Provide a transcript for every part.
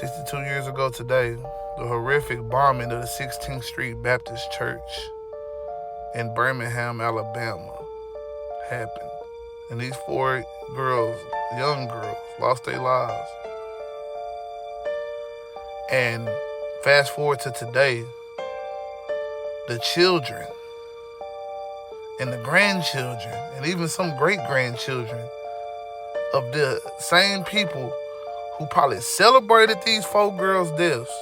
62 years ago today, the horrific bombing of the 16th Street Baptist Church in Birmingham, Alabama happened. And these four girls, young girls, lost their lives. And fast forward to today, the children and the grandchildren and even some great grandchildren of the same people who probably celebrated these four girls' deaths.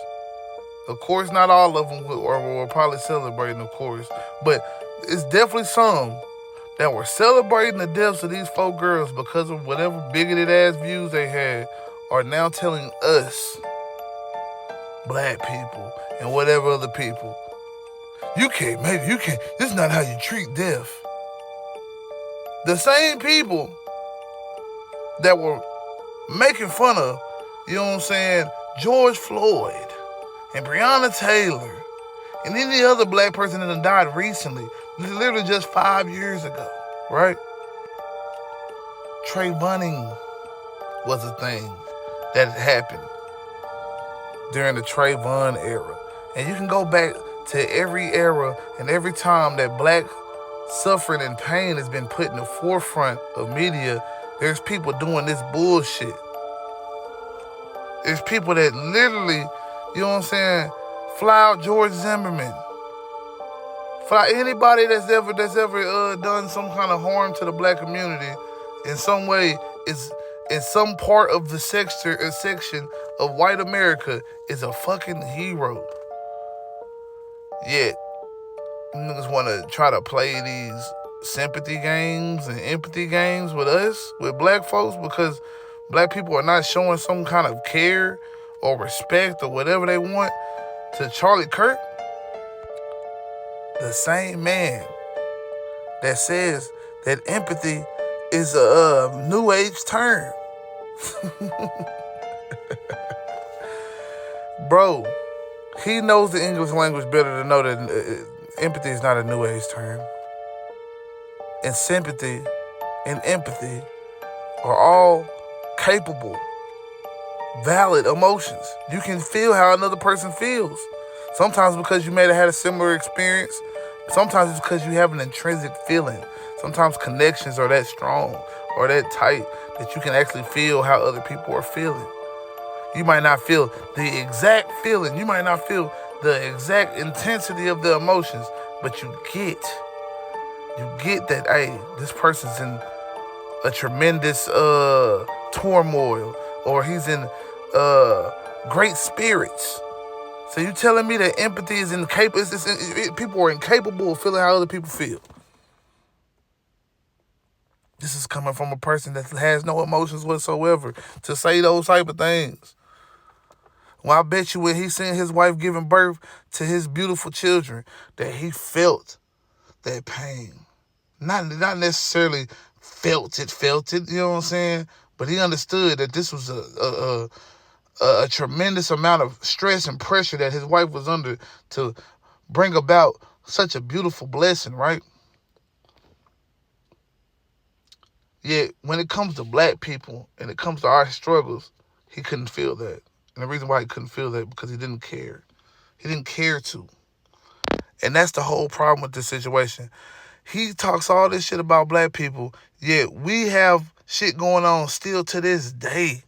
Of course, not all of them were probably celebrating, of course, but it's definitely some that were celebrating the deaths of these four girls because of whatever bigoted ass views they had, are now telling us, black people and whatever other people, you can't, this is not how you treat death. The same people that were making fun of, you know what I'm saying, George Floyd and Breonna Taylor and any other black person that died recently, literally just 5 years ago, right? Trayvonning was a thing that happened during the Trayvon era. And you can go back to every era and every time that black suffering and pain has been put in the forefront of media, there's people doing this bullshit. There's people that literally, you know what I'm saying, fly out George Zimmerman. Fly anybody that's ever done some kind of harm to the black community in some way, is in some part of the section of white America, is a fucking hero. Yet, niggas want to try to play these sympathy games and empathy games with us, with black folks, because black people are not showing some kind of care or respect or whatever they want to Charlie Kirk. The same man that says that empathy is a new age term. Bro, he knows the English language better to know that empathy is not a new age term. And sympathy and empathy are all capable, valid emotions. You can feel how another person feels. Sometimes because you may have had a similar experience. Sometimes it's because you have an intrinsic feeling. Sometimes connections are that strong or that tight that you can actually feel how other people are feeling. You might not feel the exact feeling. You might not feel the exact intensity of the emotions, but you get that, hey, this person's in a tremendous turmoil, or he's in great spirits. So you telling me that empathy is incapable? People are incapable of feeling how other people feel. This is coming from a person that has no emotions whatsoever to say those type of things. Well, I bet you when he seen his wife giving birth to his beautiful children, that he felt that pain. Not necessarily felt it, you know what I'm saying? But he understood that this was a tremendous amount of stress and pressure that his wife was under to bring about such a beautiful blessing, right? Yet, when it comes to black people and it comes to our struggles, he couldn't feel that. And the reason why he couldn't feel that, because he didn't care. He didn't care to. And that's the whole problem with this situation. He talks all this shit about black people, yet we have shit going on still to this day.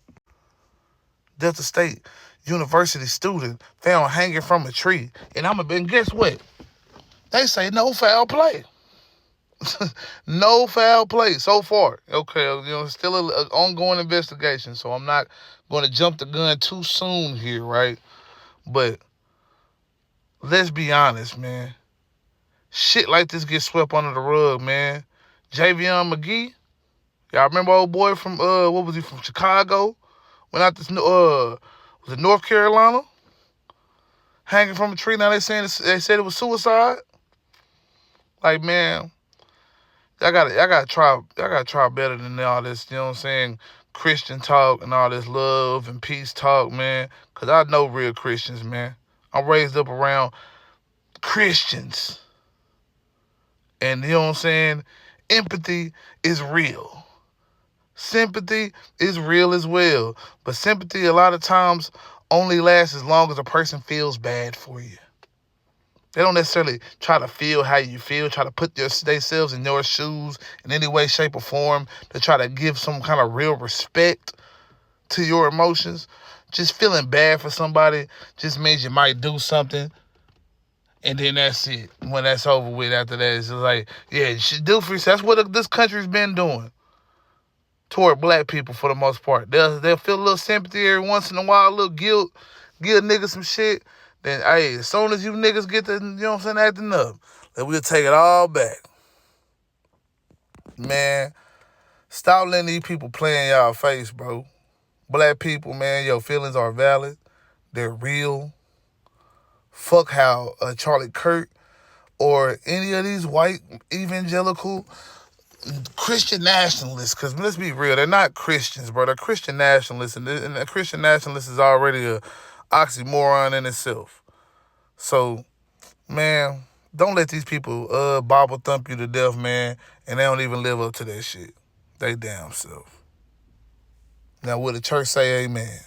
Delta State University student found hanging from a tree. And guess what? They say no foul play. No foul play so far. Okay, still an ongoing investigation, so I'm not going to jump the gun too soon here, right? But let's be honest, man. Shit like this gets swept under the rug, man. Javion McGee, y'all remember old boy from what was he, from Chicago? Went out to was it North Carolina? Hanging from a tree. Now they said it was suicide. Like, man, y'all gotta try better than all this, you know what I'm saying? Christian talk and all this love and peace talk, man. Cause I know real Christians, man. I'm raised up around Christians. And you know what I'm saying? Empathy is real. Sympathy is real as well. But sympathy a lot of times only last as long as a person feels bad for you. They don't necessarily try to feel how you feel, try to put themselves in your shoes in any way, shape, or form to try to give some kind of real respect to your emotions. Just feeling bad for somebody just means you might do something, and then that's it. When that's over with, after that, it's just like, yeah, you should do for yourself. That's what this country's been doing toward black people for the most part. They'll feel a little sympathy every once in a while, a little guilt, give a nigga some shit. Then, hey, as soon as you niggas get the, you know what I'm saying, acting up, then we'll take it all back. Man, stop letting these people play in y'all face, bro. Black people, man, your feelings are valid. They're real. Fuck how Charlie Kirk or any of these white evangelical Christian nationalists, because let's be real, they're not Christians, bro. They're Christian nationalists, and a Christian nationalist is already a oxymoron in itself. So, man, don't let these people Bible thump you to death, man, and they don't even live up to that shit. They damn self. Now, will the church say amen?